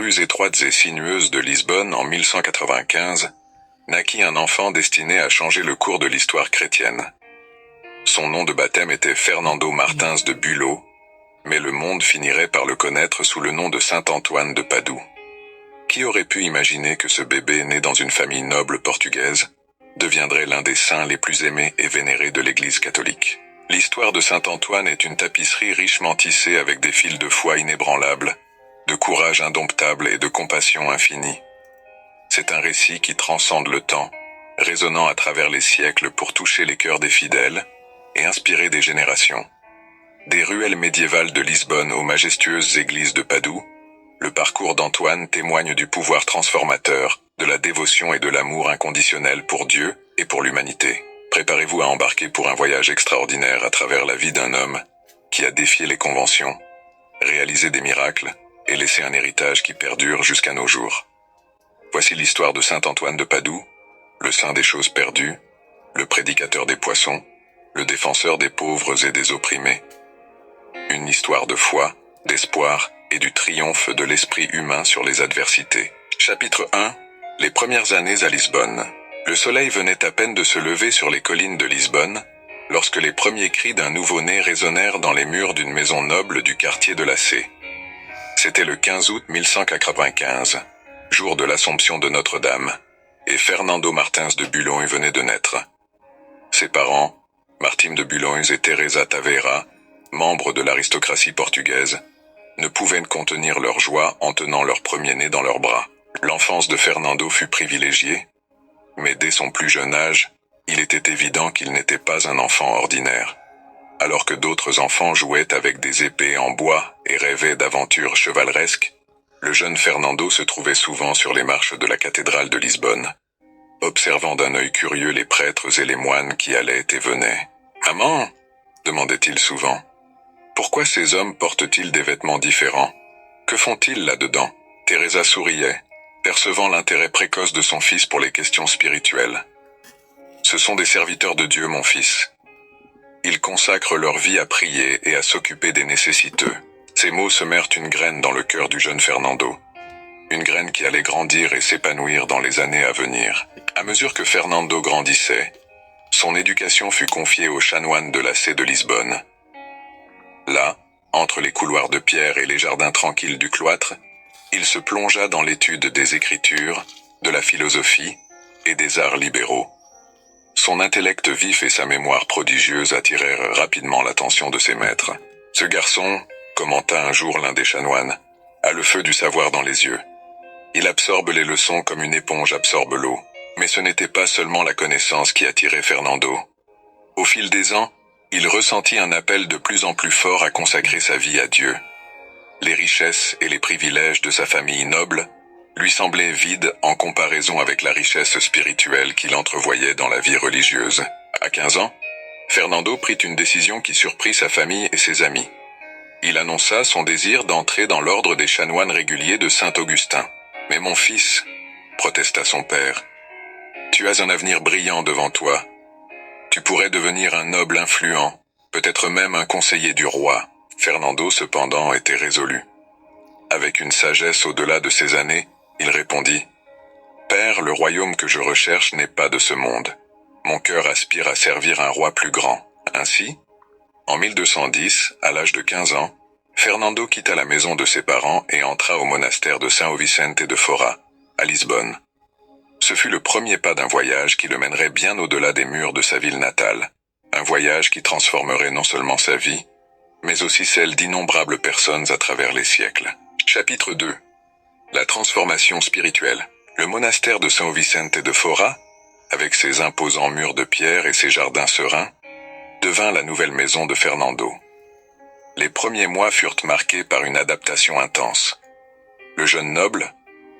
rues étroites et sinueuses de Lisbonne en 1195, naquit un enfant destiné à changer le cours de l'histoire chrétienne. Son nom de baptême était Fernando Martins de Bülow, mais le monde finirait par le connaître sous le nom de Saint Antoine de Padoue. Qui aurait pu imaginer que ce bébé né dans une famille noble portugaise deviendrait l'un des saints les plus aimés et vénérés de l'Église catholique? L'histoire de Saint Antoine est une tapisserie richement tissée avec des fils de foi inébranlables, de courage indomptable et de compassion infinie. C'est un récit qui transcende le temps, résonnant à travers les siècles pour toucher les cœurs des fidèles et inspirer des générations. Des ruelles médiévales de Lisbonne aux majestueuses églises de Padoue, le parcours d'Antoine témoigne du pouvoir transformateur, de la dévotion et de l'amour inconditionnel pour Dieu et pour l'humanité. Préparez-vous à embarquer pour un voyage extraordinaire à travers la vie d'un homme qui a défié les conventions, réalisé des miracles et laissé un héritage qui perdure jusqu'à nos jours. Voici l'histoire de Saint Antoine de Padoue, le saint des choses perdues, le prédicateur des poissons, le défenseur des pauvres et des opprimés. Une histoire de foi, d'espoir et du triomphe de l'esprit humain sur les adversités. Chapitre 1. Les premières années à Lisbonne. Le soleil venait à peine de se lever sur les collines de Lisbonne, lorsque les premiers cris d'un nouveau-né résonnèrent dans les murs d'une maison noble du quartier de la Sé. C'était le 15 août 1195, jour de l'Assomption de Notre-Dame, et Fernando Martins de Bulhões venait de naître. Ses parents, Martim de Bulhões et Teresa Taveira, membres de l'aristocratie portugaise, ne pouvaient contenir leur joie en tenant leur premier-né dans leurs bras. L'enfance de Fernando fut privilégiée, mais dès son plus jeune âge, il était évident qu'il n'était pas un enfant ordinaire. Alors que d'autres enfants jouaient avec des épées en bois et rêvaient d'aventures chevaleresques, le jeune Fernando se trouvait souvent sur les marches de la cathédrale de Lisbonne, observant d'un œil curieux les prêtres et les moines qui allaient et venaient. « Maman » demandait-il souvent. « Pourquoi ces hommes portent-ils des vêtements différents? Que font-ils là-dedans » Teresa souriait, percevant l'intérêt précoce de son fils pour les questions spirituelles. « Ce sont des serviteurs de Dieu, mon fils. Ils consacrent leur vie à prier et à s'occuper des nécessiteux. » Ces mots semèrent une graine dans le cœur du jeune Fernando. Une graine qui allait grandir et s'épanouir dans les années à venir. À mesure que Fernando grandissait, son éducation fut confiée aux chanoines de la Sé de Lisbonne. Là, entre les couloirs de pierre et les jardins tranquilles du cloître, il se plongea dans l'étude des Écritures, de la philosophie et des arts libéraux. Son intellect vif et sa mémoire prodigieuse attirèrent rapidement l'attention de ses maîtres. « Ce garçon, » commenta un jour l'un des chanoines, « a le feu du savoir dans les yeux. Il absorbe les leçons comme une éponge absorbe l'eau. » Mais ce n'était pas seulement la connaissance qui attirait Fernando. Au fil des ans, il ressentit un appel de plus en plus fort à consacrer sa vie à Dieu. Les richesses et les privilèges de sa famille noble lui semblaient vides en comparaison avec la richesse spirituelle qu'il entrevoyait dans la vie religieuse. À 15 ans, Fernando prit une décision qui surprit sa famille et ses amis. Il annonça son désir d'entrer dans l'ordre des chanoines réguliers de Saint-Augustin. « Mais mon fils, » protesta son père, « tu as un avenir brillant devant toi. Tu pourrais devenir un noble influent, peut-être même un conseiller du roi. » Fernando, cependant, était résolu. Avec une sagesse au-delà de ses années, il répondit « Père, le royaume que je recherche n'est pas de ce monde. Mon cœur aspire à servir un roi plus grand. » Ainsi, en 1210, à l'âge de 15 ans, Fernando quitta la maison de ses parents et entra au monastère de São Vicente de Fora, à Lisbonne. Ce fut le premier pas d'un voyage qui le mènerait bien au-delà des murs de sa ville natale. Un voyage qui transformerait non seulement sa vie, mais aussi celle d'innombrables personnes à travers les siècles. Chapitre 2. La transformation spirituelle. Le monastère de São Vicente de Fora, avec ses imposants murs de pierre et ses jardins sereins, devint la nouvelle maison de Fernando. Les premiers mois furent marqués par une adaptation intense. Le jeune noble,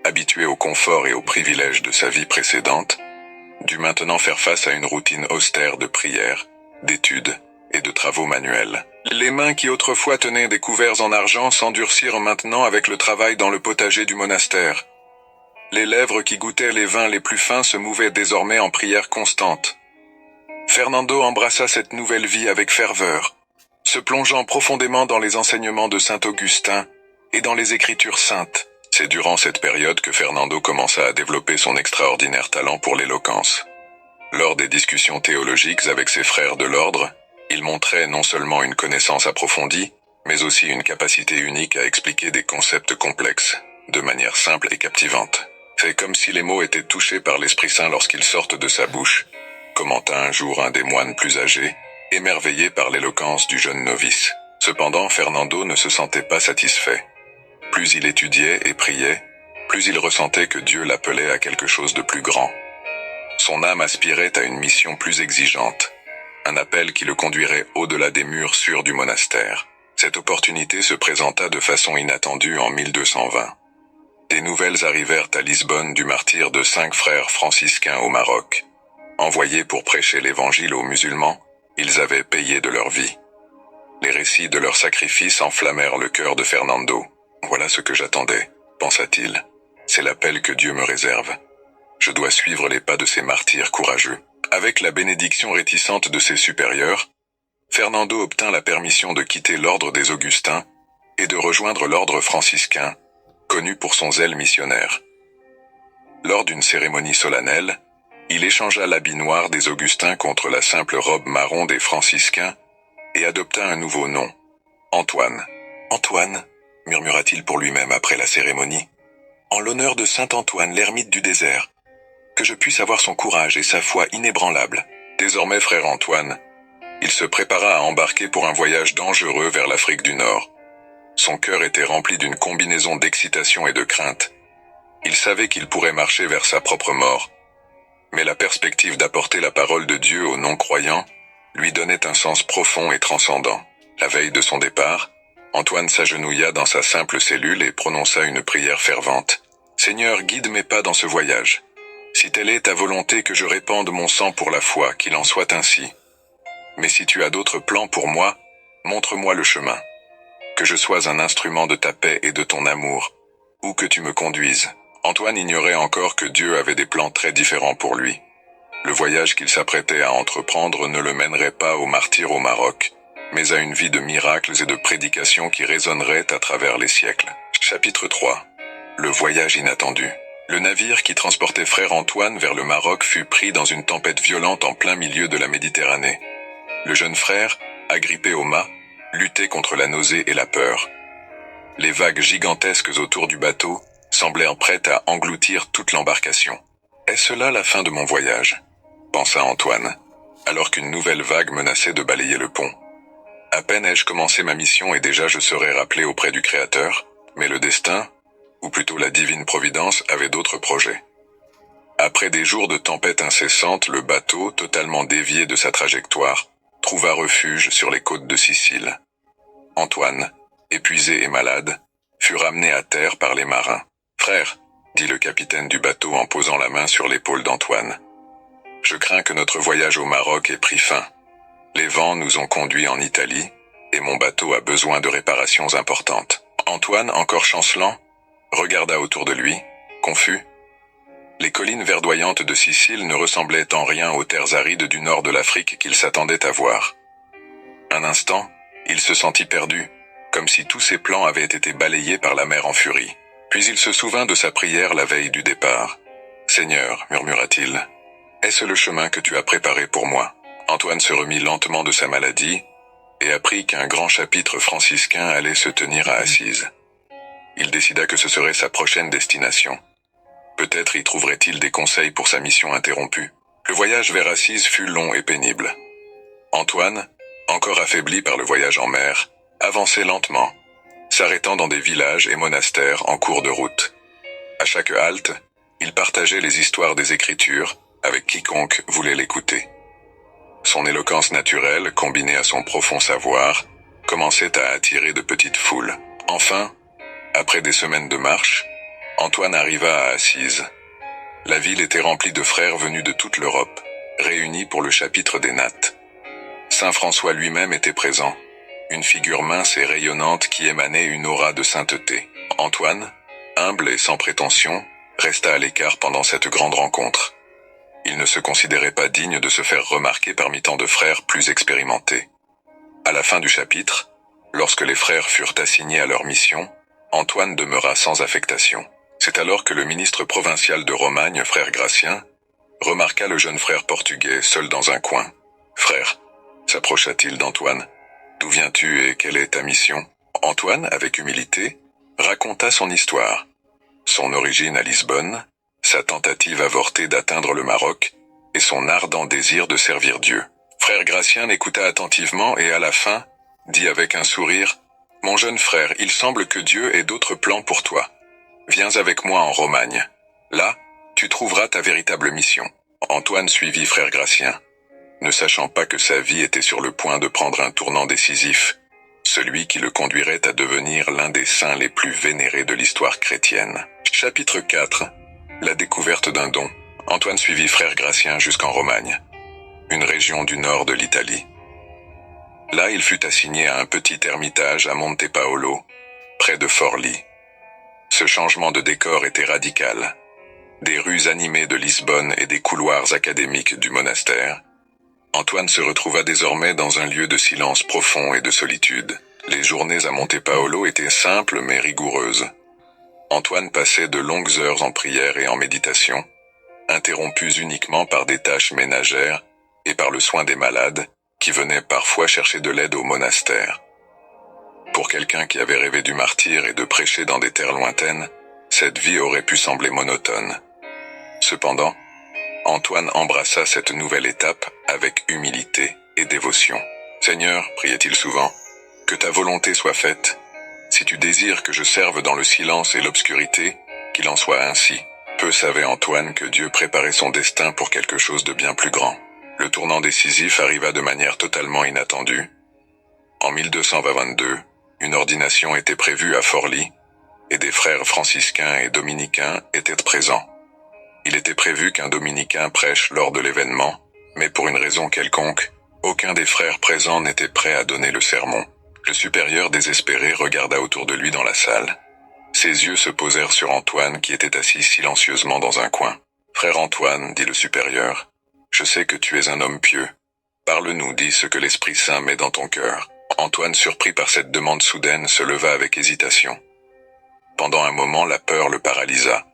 habitué au confort et aux privilèges de sa vie précédente, dut maintenant faire face à une routine austère de prières, d'études et de travaux manuels. Les mains qui autrefois tenaient des couverts en argent s'endurcirent maintenant avec le travail dans le potager du monastère. Les lèvres qui goûtaient les vins les plus fins se mouvaient désormais en prières constantes. Fernando embrassa cette nouvelle vie avec ferveur, se plongeant profondément dans les enseignements de saint Augustin et dans les Écritures saintes. C'est durant cette période que Fernando commença à développer son extraordinaire talent pour l'éloquence. Lors des discussions théologiques avec ses frères de l'ordre, il montrait non seulement une connaissance approfondie, mais aussi une capacité unique à expliquer des concepts complexes, de manière simple et captivante. C'est comme si les mots étaient touchés par l'Esprit Saint lorsqu'ils sortent de sa bouche, commenta un jour un des moines plus âgés, émerveillé par l'éloquence du jeune novice. Cependant, Fernando ne se sentait pas satisfait. Plus il étudiait et priait, plus il ressentait que Dieu l'appelait à quelque chose de plus grand. Son âme aspirait à une mission plus exigeante, un appel qui le conduirait au-delà des murs sûrs du monastère. Cette opportunité se présenta de façon inattendue en 1220. Des nouvelles arrivèrent à Lisbonne du martyre de 5 frères franciscains au Maroc. Envoyés pour prêcher l'évangile aux musulmans, ils avaient payé de leur vie. Les récits de leurs sacrifices enflammèrent le cœur de Fernando. Voilà ce que j'attendais, pensa-t-il. C'est l'appel que Dieu me réserve. Je dois suivre les pas de ces martyrs courageux. Avec la bénédiction réticente de ses supérieurs, Fernando obtint la permission de quitter l'ordre des Augustins et de rejoindre l'ordre franciscain, connu pour son zèle missionnaire. Lors d'une cérémonie solennelle, il échangea l'habit noir des Augustins contre la simple robe marron des franciscains et adopta un nouveau nom, Antoine. Antoine, murmura-t-il pour lui-même après la cérémonie, en l'honneur de saint Antoine, l'ermite du désert, que je puisse avoir son courage et sa foi inébranlable. Désormais, frère Antoine, il se prépara à embarquer pour un voyage dangereux vers l'Afrique du Nord. Son cœur était rempli d'une combinaison d'excitation et de crainte. Il savait qu'il pourrait marcher vers sa propre mort, mais la perspective d'apporter la parole de Dieu aux non-croyants lui donnait un sens profond et transcendant. La veille de son départ, Antoine s'agenouilla dans sa simple cellule et prononça une prière fervente. « Seigneur, guide mes pas dans ce voyage. Si telle est ta volonté que je répande mon sang pour la foi, qu'il en soit ainsi. Mais si tu as d'autres plans pour moi, montre-moi le chemin. Que je sois un instrument de ta paix et de ton amour, où que tu me conduises. » Antoine ignorait encore que Dieu avait des plans très différents pour lui. Le voyage qu'il s'apprêtait à entreprendre ne le mènerait pas au martyre au Maroc, mais à une vie de miracles et de prédication qui résonnerait à travers les siècles. Chapitre 3. Le voyage inattendu. Le navire qui transportait frère Antoine vers le Maroc fut pris dans une tempête violente en plein milieu de la Méditerranée. Le jeune frère, agrippé au mât, luttait contre la nausée et la peur. Les vagues gigantesques autour du bateau semblèrent prêtes à engloutir toute l'embarcation. « Est-ce là la fin de mon voyage ?» pensa Antoine, alors qu'une nouvelle vague menaçait de balayer le pont. À peine ai-je commencé ma mission et déjà je serais rappelé auprès du Créateur, mais le destin, ou plutôt la divine providence, avait d'autres projets. Après des jours de tempête incessante, le bateau, totalement dévié de sa trajectoire, trouva refuge sur les côtes de Sicile. Antoine, épuisé et malade, fut ramené à terre par les marins. « Frère, » dit le capitaine du bateau en posant la main sur l'épaule d'Antoine, « je crains que notre voyage au Maroc ait pris fin. Les vents nous ont conduits en Italie, et mon bateau a besoin de réparations importantes. » Antoine, encore chancelant, regarda autour de lui, confus. Les collines verdoyantes de Sicile ne ressemblaient en rien aux terres arides du nord de l'Afrique qu'il s'attendait à voir. Un instant, il se sentit perdu, comme si tous ses plans avaient été balayés par la mer en furie. Puis il se souvint de sa prière la veille du départ. « Seigneur, murmura-t-il, est-ce le chemin que tu as préparé pour moi ?» Antoine se remit lentement de sa maladie et apprit qu'un grand chapitre franciscain allait se tenir à Assise. Il décida que ce serait sa prochaine destination. Peut-être y trouverait-il des conseils pour sa mission interrompue. Le voyage vers Assise fut long et pénible. Antoine, encore affaibli par le voyage en mer, avançait lentement, s'arrêtant dans des villages et monastères en cours de route. À chaque halte, il partageait les histoires des Écritures avec quiconque voulait l'écouter. Son éloquence naturelle, combinée à son profond savoir, commençait à attirer de petites foules. Enfin, après des semaines de marche, Antoine arriva à Assise. La ville était remplie de frères venus de toute l'Europe, réunis pour le chapitre des Nattes. Saint François lui-même était présent, une figure mince et rayonnante qui émanait une aura de sainteté. Antoine, humble et sans prétention, resta à l'écart pendant cette grande rencontre. Il ne se considérait pas digne de se faire remarquer parmi tant de frères plus expérimentés. À la fin du chapitre, lorsque les frères furent assignés à leur mission, Antoine demeura sans affectation. C'est alors que le ministre provincial de Romagne, frère Gratien, remarqua le jeune frère portugais seul dans un coin. « Frère », s'approcha-t-il d'Antoine, « d'où viens-tu et quelle est ta mission ?» Antoine, avec humilité, raconta son histoire. Son origine à Lisbonne, sa tentative avortée d'atteindre le Maroc, et son ardent désir de servir Dieu. Frère Gratien l'écouta attentivement et à la fin, dit avec un sourire, « Mon jeune frère, il semble que Dieu ait d'autres plans pour toi. Viens avec moi en Romagne. Là, tu trouveras ta véritable mission. » Antoine suivit frère Gratien, ne sachant pas que sa vie était sur le point de prendre un tournant décisif, celui qui le conduirait à devenir l'un des saints les plus vénérés de l'histoire chrétienne. Chapitre 4. La découverte d'un don. Antoine suivit frère Gratien jusqu'en Romagne, une région du nord de l'Italie. Là, il fut assigné à un petit ermitage à Monte Paolo, près de Forlì. Ce changement de décor était radical. Des rues animées de Lisbonne et des couloirs académiques du monastère, Antoine se retrouva désormais dans un lieu de silence profond et de solitude. Les journées à Monte Paolo étaient simples mais rigoureuses. Antoine passait de longues heures en prière et en méditation, interrompues uniquement par des tâches ménagères et par le soin des malades, qui venaient parfois chercher de l'aide au monastère. Pour quelqu'un qui avait rêvé du martyre et de prêcher dans des terres lointaines, cette vie aurait pu sembler monotone. Cependant, Antoine embrassa cette nouvelle étape avec humilité et dévotion. « Seigneur, priait-il souvent, que ta volonté soit faite. Si tu désires que je serve dans le silence et l'obscurité, qu'il en soit ainsi. » Peu savait Antoine que Dieu préparait son destin pour quelque chose de bien plus grand. Le tournant décisif arriva de manière totalement inattendue. En 1222, une ordination était prévue à Forlì, et des frères franciscains et dominicains étaient présents. Il était prévu qu'un dominicain prêche lors de l'événement, mais pour une raison quelconque, aucun des frères présents n'était prêt à donner le sermon. Le supérieur désespéré regarda autour de lui dans la salle. Ses yeux se posèrent sur Antoine qui était assis silencieusement dans un coin. « Frère Antoine, dit le supérieur, je sais que tu es un homme pieux. Parle-nous, dis ce que l'Esprit Saint met dans ton cœur. » Antoine, surpris par cette demande soudaine, se leva avec hésitation. Pendant un moment, la peur le paralysa.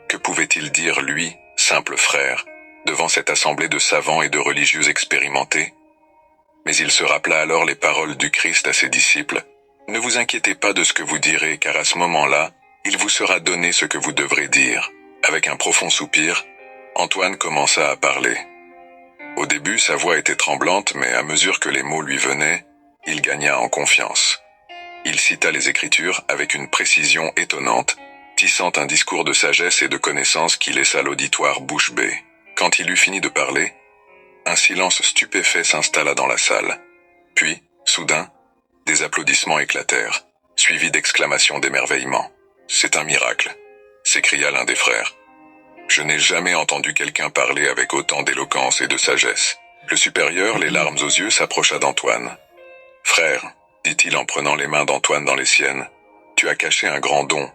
Que pouvait-il dire, lui, simple frère, devant cette assemblée de savants et de religieux expérimentés? Mais il se rappela alors les paroles du Christ à ses disciples. « Ne vous inquiétez pas de ce que vous direz, car à ce moment-là, il vous sera donné ce que vous devrez dire. » Avec un profond soupir, Antoine commença à parler. Au début, sa voix était tremblante, mais à mesure que les mots lui venaient, il gagna en confiance. Il cita les Écritures avec une précision étonnante, tissant un discours de sagesse et de connaissance qui laissa l'auditoire bouche bée. Quand il eut fini de parler, un silence stupéfait s'installa dans la salle. Puis, soudain, des applaudissements éclatèrent, suivis d'exclamations d'émerveillement. « C'est un miracle !» s'écria l'un des frères. « Je n'ai jamais entendu quelqu'un parler avec autant d'éloquence et de sagesse. » Le supérieur, les larmes aux yeux, s'approcha d'Antoine. « Frère, dit-il en prenant les mains d'Antoine dans les siennes, tu as caché un grand don,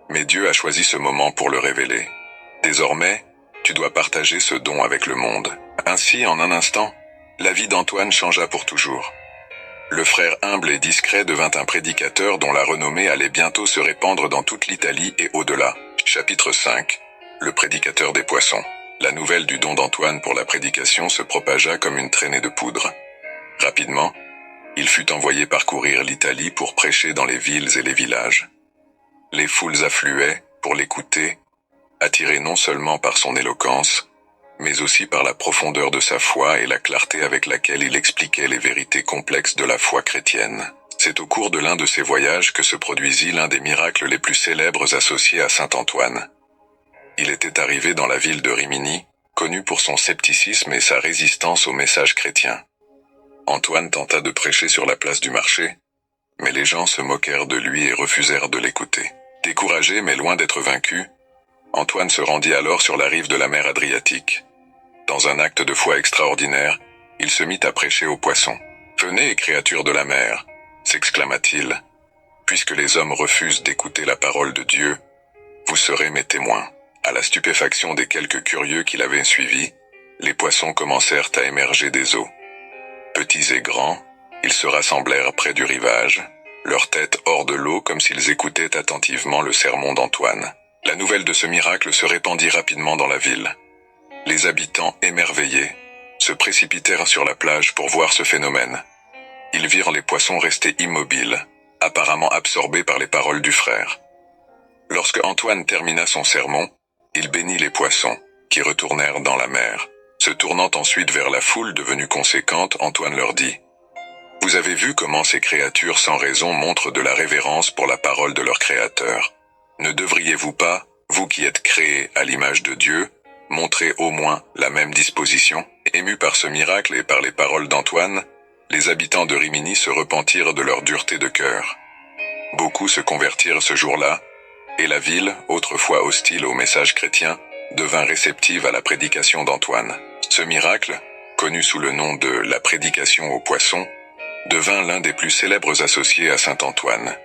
mais Dieu a choisi ce moment pour le révéler. Désormais, tu dois partager ce don avec le monde. » Ainsi, en un instant, la vie d'Antoine changea pour toujours. Le frère humble et discret devint un prédicateur dont la renommée allait bientôt se répandre dans toute l'Italie et au-delà. Chapitre 5. Le prédicateur des poissons. La nouvelle du don d'Antoine pour la prédication se propagea comme une traînée de poudre. Rapidement, il fut envoyé parcourir l'Italie pour prêcher dans les villes et les villages. Les foules affluaient pour l'écouter, attirées non seulement par son éloquence, mais aussi par la profondeur de sa foi et la clarté avec laquelle il expliquait les vérités complexes de la foi chrétienne. C'est au cours de l'un de ces voyages que se produisit l'un des miracles les plus célèbres associés à saint Antoine. Il était arrivé dans la ville de Rimini, connue pour son scepticisme et sa résistance au message chrétien. Antoine tenta de prêcher sur la place du marché, mais les gens se moquèrent de lui et refusèrent de l'écouter. Découragé mais loin d'être vaincu, Antoine se rendit alors sur la rive de la mer Adriatique. Dans un acte de foi extraordinaire, il se mit à prêcher aux poissons. « Venez, créatures de la mer !» s'exclama-t-il. « Puisque les hommes refusent d'écouter la parole de Dieu, vous serez mes témoins. » À la stupéfaction des quelques curieux qui l'avaient suivi, les poissons commencèrent à émerger des eaux. Petits et grands, ils se rassemblèrent près du rivage, leur tête hors de l'eau comme s'ils écoutaient attentivement le sermon d'Antoine. La nouvelle de ce miracle se répandit rapidement dans la ville. Les habitants, émerveillés, se précipitèrent sur la plage pour voir ce phénomène. Ils virent les poissons rester immobiles, apparemment absorbés par les paroles du frère. Lorsque Antoine termina son sermon, il bénit les poissons, qui retournèrent dans la mer. Se tournant ensuite vers la foule devenue conséquente, Antoine leur dit « Vous avez vu comment ces créatures sans raison montrent de la révérence pour la parole de leur Créateur. Ne devriez-vous pas, vous qui êtes créés à l'image de Dieu, montrer au moins la même disposition ?» Émus par ce miracle et par les paroles d'Antoine, les habitants de Rimini se repentirent de leur dureté de cœur. Beaucoup se convertirent ce jour-là, et la ville, autrefois hostile au message chrétien, devint réceptive à la prédication d'Antoine. Ce miracle, connu sous le nom de la prédication aux poissons, devint l'un des plus célèbres associés à saint Antoine.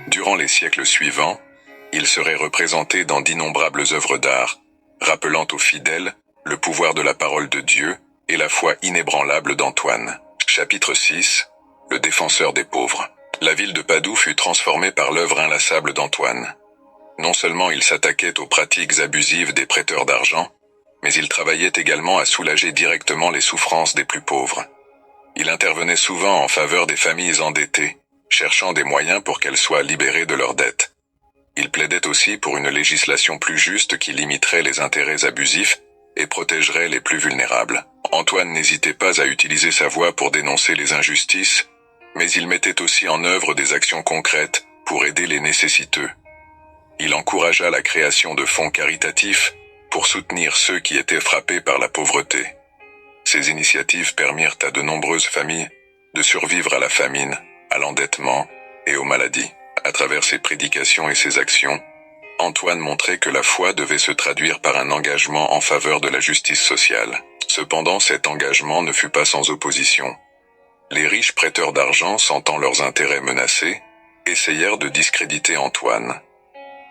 Durant les siècles suivants, il serait représenté dans d'innombrables œuvres d'art, rappelant aux fidèles le pouvoir de la parole de Dieu et la foi inébranlable d'Antoine. Chapitre 6. Le défenseur des pauvres. La ville de Padoue fut transformée par l'œuvre inlassable d'Antoine. Non seulement il s'attaquait aux pratiques abusives des prêteurs d'argent, mais il travaillait également à soulager directement les souffrances des plus pauvres. Il intervenait souvent en faveur des familles endettées, cherchant des moyens pour qu'elles soient libérées de leurs dettes. Il plaidait aussi pour une législation plus juste qui limiterait les intérêts abusifs et protégerait les plus vulnérables. Antoine n'hésitait pas à utiliser sa voix pour dénoncer les injustices, mais il mettait aussi en œuvre des actions concrètes pour aider les nécessiteux. Il encouragea la création de fonds caritatifs pour soutenir ceux qui étaient frappés par la pauvreté. Ces initiatives permirent à de nombreuses familles de survivre à la famine, à l'endettement et aux maladies. À travers ses prédications et ses actions, Antoine montrait que la foi devait se traduire par un engagement en faveur de la justice sociale. Cependant, cet engagement ne fut pas sans opposition. Les riches prêteurs d'argent, sentant leurs intérêts menacés, essayèrent de discréditer Antoine.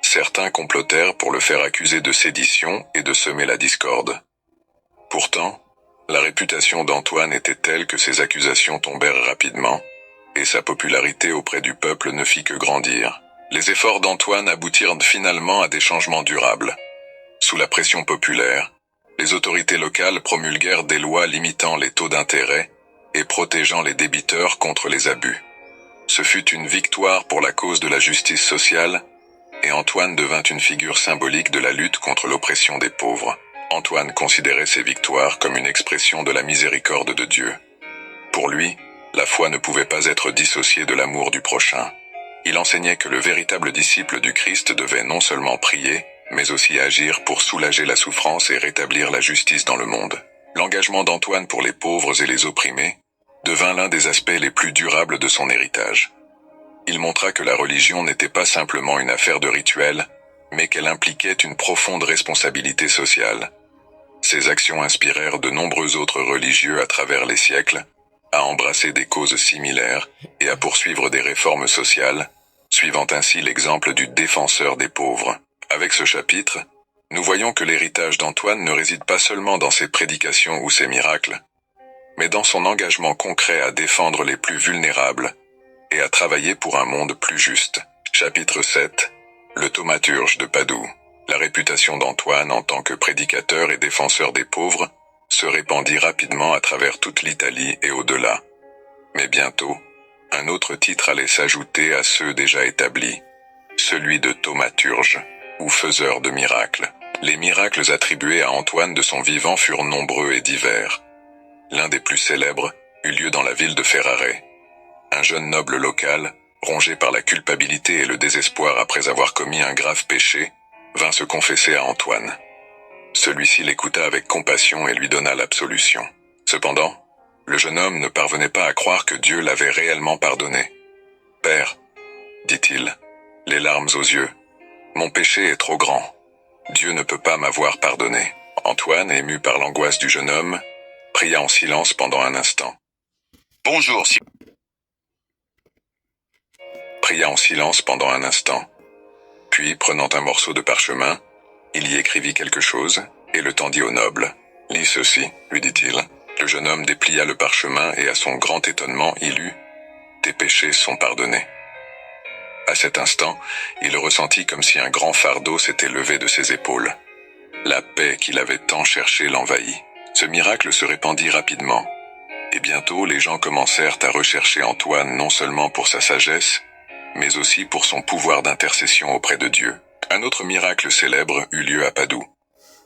Certains complotèrent pour le faire accuser de sédition et de semer la discorde. Pourtant, la réputation d'Antoine était telle que ces accusations tombèrent rapidement, et sa popularité auprès du peuple ne fit que grandir. Les efforts d'Antoine aboutirent finalement à des changements durables. Sous la pression populaire, les autorités locales promulguèrent des lois limitant les taux d'intérêt et protégeant les débiteurs contre les abus. Ce fut une victoire pour la cause de la justice sociale, et Antoine devint une figure symbolique de la lutte contre l'oppression des pauvres. Antoine considérait ces victoires comme une expression de la miséricorde de Dieu. Pour lui, la foi ne pouvait pas être dissociée de l'amour du prochain. Il enseignait que le véritable disciple du Christ devait non seulement prier, mais aussi agir pour soulager la souffrance et rétablir la justice dans le monde. L'engagement d'Antoine pour les pauvres et les opprimés devint l'un des aspects les plus durables de son héritage. Il montra que la religion n'était pas simplement une affaire de rituel, mais qu'elle impliquait une profonde responsabilité sociale. Ses actions inspirèrent de nombreux autres religieux à travers les siècles, à embrasser des causes similaires et à poursuivre des réformes sociales, suivant ainsi l'exemple du défenseur des pauvres. Avec ce chapitre, nous voyons que l'héritage d'Antoine ne réside pas seulement dans ses prédications ou ses miracles, mais dans son engagement concret à défendre les plus vulnérables et à travailler pour un monde plus juste. Chapitre 7. Le thaumaturge de Padoue. La réputation d'Antoine en tant que prédicateur et défenseur des pauvres se répandit rapidement à travers toute l'Italie et au-delà. Mais bientôt, un autre titre allait s'ajouter à ceux déjà établis, celui de thaumaturge, ou faiseur de miracles. Les miracles attribués à Antoine de son vivant furent nombreux et divers. L'un des plus célèbres eut lieu dans la ville de Ferrare. Un jeune noble local, rongé par la culpabilité et le désespoir après avoir commis un grave péché, vint se confesser à Antoine. Celui-ci l'écouta avec compassion et lui donna l'absolution. Cependant, le jeune homme ne parvenait pas à croire que Dieu l'avait réellement pardonné. « Père, dit-il, les larmes aux yeux, mon péché est trop grand. Dieu ne peut pas m'avoir pardonné. » Antoine, ému par l'angoisse du jeune homme, pria en silence pendant un instant. Bonjour, Pria en silence pendant un instant. Puis, prenant un morceau de parchemin, il y écrivit quelque chose et le tendit au noble. « Lis ceci, lui dit-il. » Le jeune homme déplia le parchemin et à son grand étonnement, il lut tes péchés sont pardonnés. À cet instant, il ressentit comme si un grand fardeau s'était levé de ses épaules. La paix qu'il avait tant cherchée l'envahit. Ce miracle se répandit rapidement, et bientôt les gens commencèrent à rechercher Antoine non seulement pour sa sagesse, mais aussi pour son pouvoir d'intercession auprès de Dieu. Un autre miracle célèbre eut lieu à Padoue.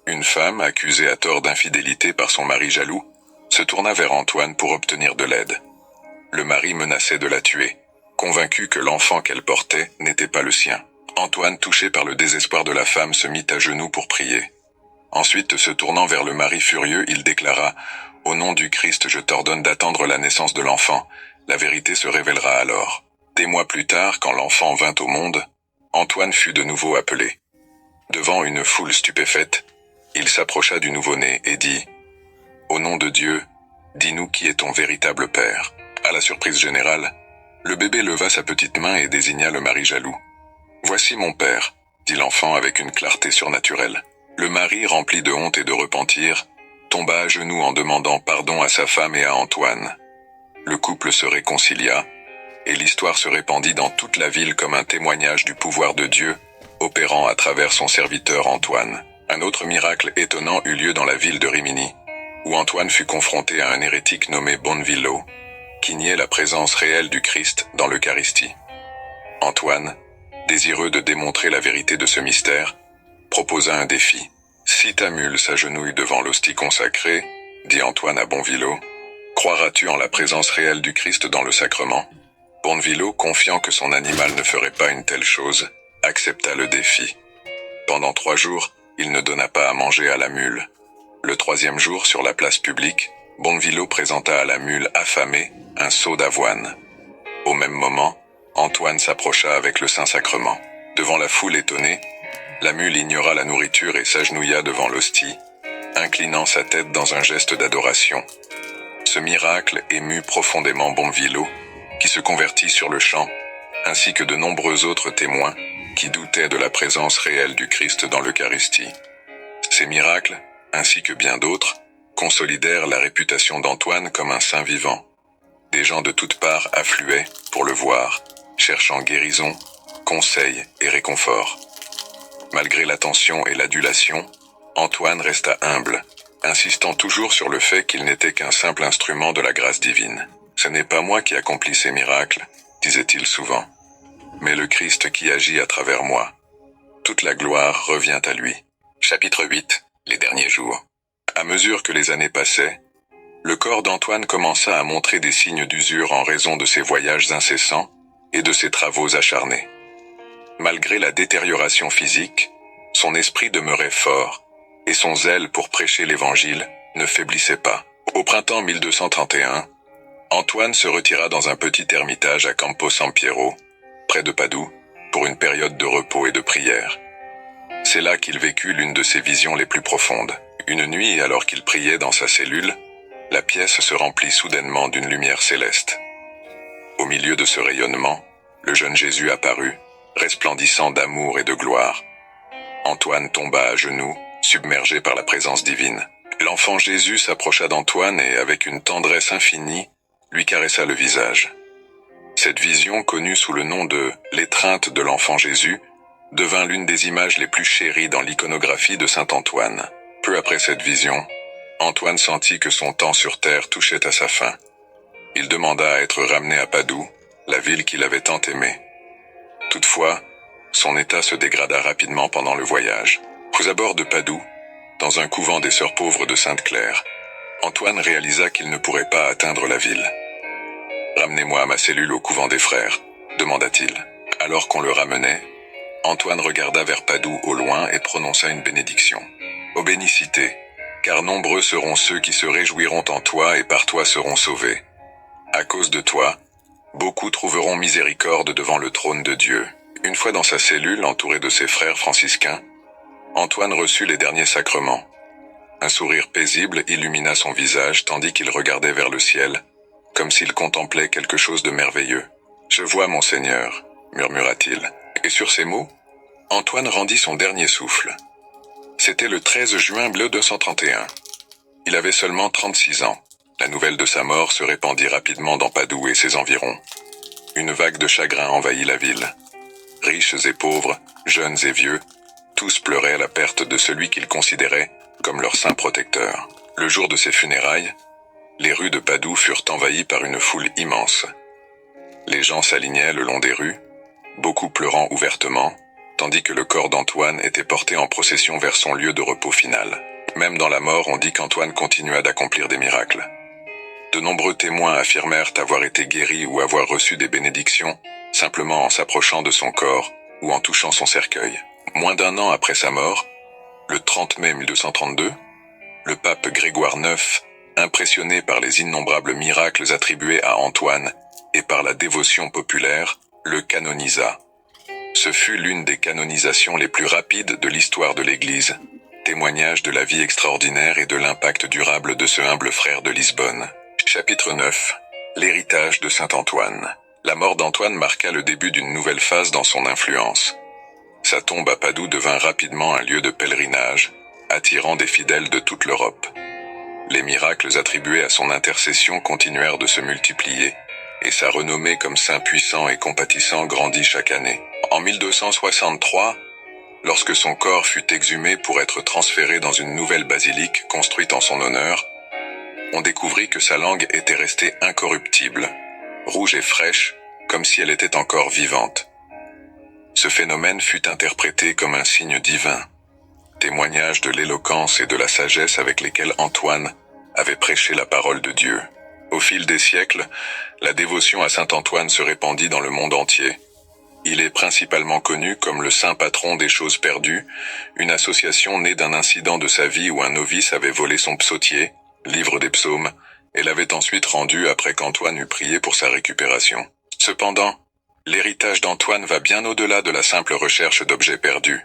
Une femme, accusée à tort d'infidélité par son mari jaloux, se tourna vers Antoine pour obtenir de l'aide. Le mari menaçait de la tuer, convaincu que l'enfant qu'elle portait n'était pas le sien. Antoine, touché par le désespoir de la femme, se mit à genoux pour prier. Ensuite, se tournant vers le mari furieux, il déclara « Au nom du Christ, je t'ordonne d'attendre la naissance de l'enfant. La vérité se révélera alors. » Des mois plus tard, quand l'enfant vint au monde, Antoine fut de nouveau appelé. Devant une foule stupéfaite, il s'approcha du nouveau-né et dit « Au nom de Dieu, dis-nous qui est ton véritable père. » À la surprise générale, le bébé leva sa petite main et désigna le mari jaloux. « Voici mon père, » dit l'enfant avec une clarté surnaturelle. Le mari, rempli de honte et de repentir, tomba à genoux en demandant pardon à sa femme et à Antoine. Le couple se réconcilia, et l'histoire se répandit dans toute la ville comme un témoignage du pouvoir de Dieu, opérant à travers son serviteur Antoine. Un autre miracle étonnant eut lieu dans la ville de Rimini, où Antoine fut confronté à un hérétique nommé Bonvillo, qui niait la présence réelle du Christ dans l'Eucharistie. Antoine, désireux de démontrer la vérité de ce mystère, proposa un défi. « Si ta mule s'agenouille devant l'hostie consacrée, dit Antoine à Bonvillo, croiras-tu en la présence réelle du Christ dans le sacrement ?» Bonvillo, confiant que son animal ne ferait pas une telle chose, accepta le défi. Pendant 3 jours, il ne donna pas à manger à la mule. Le 3e jour, sur la place publique, Bonvillo présenta à la mule affamée un seau d'avoine. Au même moment, Antoine s'approcha avec le Saint-Sacrement. Devant la foule étonnée, la mule ignora la nourriture et s'agenouilla devant l'hostie, inclinant sa tête dans un geste d'adoration. Ce miracle émut profondément Bonvillo, qui se convertit sur le champ, ainsi que de nombreux autres témoins qui doutaient de la présence réelle du Christ dans l'Eucharistie. Ces miracles, ainsi que bien d'autres, consolidèrent la réputation d'Antoine comme un saint vivant. Des gens de toutes parts affluaient pour le voir, cherchant guérison, conseil et réconfort. Malgré l'attention et l'adulation, Antoine resta humble, insistant toujours sur le fait qu'il n'était qu'un simple instrument de la grâce divine. « Ce n'est pas moi qui accomplis ces miracles, » disait-il souvent, « mais le Christ qui agit à travers moi. Toute la gloire revient à lui. » Chapitre 8. Les derniers jours. À mesure que les années passaient, le corps d'Antoine commença à montrer des signes d'usure en raison de ses voyages incessants et de ses travaux acharnés. Malgré la détérioration physique, son esprit demeurait fort, et son zèle pour prêcher l'Évangile ne faiblissait pas. Au printemps 1231, Antoine se retira dans un petit ermitage à Campo San Piero, près de Padoue, pour une période de repos et de prière. C'est là qu'il vécut l'une de ses visions les plus profondes. Une nuit, alors qu'il priait dans sa cellule, la pièce se remplit soudainement d'une lumière céleste. Au milieu de ce rayonnement, le jeune Jésus apparut, resplendissant d'amour et de gloire. Antoine tomba à genoux, submergé par la présence divine. L'enfant Jésus s'approcha d'Antoine et, avec une tendresse infinie, lui caressa le visage. Cette vision, connue sous le nom de « l'étreinte de l'enfant Jésus », devint l'une des images les plus chéries dans l'iconographie de saint Antoine. Peu après cette vision, Antoine sentit que son temps sur terre touchait à sa fin. Il demanda à être ramené à Padoue, la ville qu'il avait tant aimée. Toutefois, son état se dégrada rapidement pendant le voyage. Aux abords de Padoue, dans un couvent des sœurs pauvres de Sainte-Claire, Antoine réalisa qu'il ne pourrait pas atteindre la ville. « Ramenez-moi à ma cellule au couvent des frères », demanda-t-il. Alors qu'on le ramenait, Antoine regarda vers Padoue au loin et prononça une bénédiction. « Ô bénicité, car nombreux seront ceux qui se réjouiront en toi et par toi seront sauvés. À cause de toi, beaucoup trouveront miséricorde devant le trône de Dieu. » Une fois dans sa cellule, entouré de ses frères franciscains, Antoine reçut les derniers sacrements. Un sourire paisible illumina son visage tandis qu'il regardait vers le ciel, comme s'il contemplait quelque chose de merveilleux. « Je vois, mon Seigneur, » murmura-t-il. Et sur ces mots, Antoine rendit son dernier souffle. C'était le 13 juin 1231. Il avait seulement 36 ans. La nouvelle de sa mort se répandit rapidement dans Padoue et ses environs. une vague de chagrin envahit la ville. Riches et pauvres, jeunes et vieux, tous pleuraient la perte de celui qu'ils considéraient comme leur saint protecteur. Le jour de ses funérailles, les rues de Padoue furent envahies par une foule immense. Les gens s'alignaient le long des rues, beaucoup pleurant ouvertement, tandis que le corps d'Antoine était porté en procession vers son lieu de repos final. Même dans la mort, on dit qu'Antoine continua d'accomplir des miracles. De nombreux témoins affirmèrent avoir été guéris ou avoir reçu des bénédictions, simplement en s'approchant de son corps ou en touchant son cercueil. Moins d'un an après sa mort, le 30 mai 1232, le pape Grégoire IX, impressionné par les innombrables miracles attribués à Antoine et par la dévotion populaire, le canonisa. Ce fut l'une des canonisations les plus rapides de l'histoire de l'Église, témoignage de la vie extraordinaire et de l'impact durable de ce humble frère de Lisbonne. Chapitre 9. L'héritage de saint Antoine. La mort d'Antoine marqua le début d'une nouvelle phase dans son influence. Sa tombe à Padoue devint rapidement un lieu de pèlerinage, attirant des fidèles de toute l'Europe. Les miracles attribués à son intercession continuèrent de se multiplier, et sa renommée comme saint puissant et compatissant grandit chaque année. En 1263, lorsque son corps fut exhumé pour être transféré dans une nouvelle basilique construite en son honneur, on découvrit que sa langue était restée incorruptible, rouge et fraîche, comme si elle était encore vivante. Ce phénomène fut interprété comme un signe divin, témoignage de l'éloquence et de la sagesse avec lesquelles Antoine avait prêché la parole de Dieu. Au fil des siècles, la dévotion à saint Antoine se répandit dans le monde entier. Il est principalement connu comme le saint patron des choses perdues, une association née d'un incident de sa vie où un novice avait volé son psautier, livre des psaumes, et l'avait ensuite rendu après qu'Antoine eut prié pour sa récupération. Cependant, l'héritage d'Antoine va bien au-delà de la simple recherche d'objets perdus.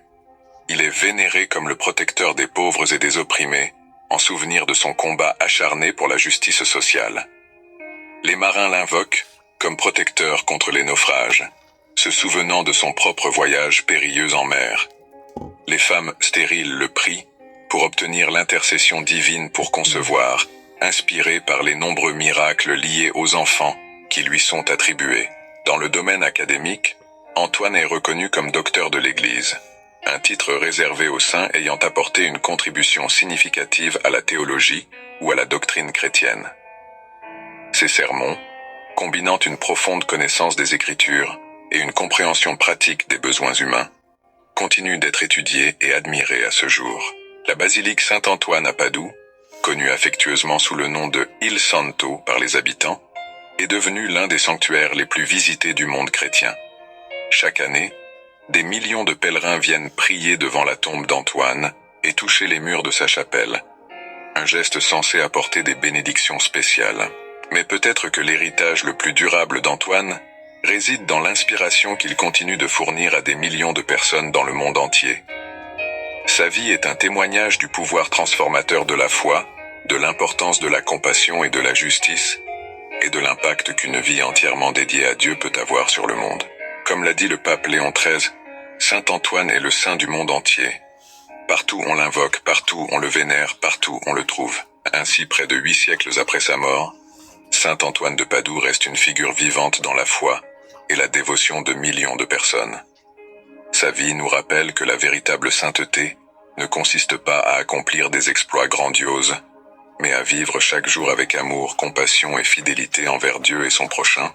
Il est vénéré comme le protecteur des pauvres et des opprimés, en souvenir de son combat acharné pour la justice sociale. Les marins l'invoquent comme protecteur contre les naufrages, se souvenant de son propre voyage périlleux en mer. Les femmes stériles le prient pour obtenir l'intercession divine pour concevoir, inspirée par les nombreux miracles liés aux enfants qui lui sont attribués. Dans le domaine académique, Antoine est reconnu comme docteur de l'Église, un titre réservé aux saints ayant apporté une contribution significative à la théologie ou à la doctrine chrétienne. Ses sermons, combinant une profonde connaissance des Écritures et une compréhension pratique des besoins humains, continuent d'être étudiés et admirés à ce jour. La basilique Saint-Antoine à Padoue, connue affectueusement sous le nom de Il Santo par les habitants, est devenue l'un des sanctuaires les plus visités du monde chrétien. Chaque année, des millions de pèlerins viennent prier devant la tombe d'Antoine et toucher les murs de sa chapelle, un geste censé apporter des bénédictions spéciales. Mais peut-être que l'héritage le plus durable d'Antoine réside dans l'inspiration qu'il continue de fournir à des millions de personnes dans le monde entier. Sa vie est un témoignage du pouvoir transformateur de la foi, de l'importance de la compassion et de la justice, et de l'impact qu'une vie entièrement dédiée à Dieu peut avoir sur le monde. Comme l'a dit le pape Léon XIII, Saint Antoine est le saint du monde entier. Partout on l'invoque, partout on le vénère, partout on le trouve. Ainsi, près de 8 siècles après sa mort, Saint Antoine de Padoue reste une figure vivante dans la foi et la dévotion de millions de personnes. Sa vie nous rappelle que la véritable sainteté ne consiste pas à accomplir des exploits grandioses, mais à vivre chaque jour avec amour, compassion et fidélité envers Dieu et son prochain,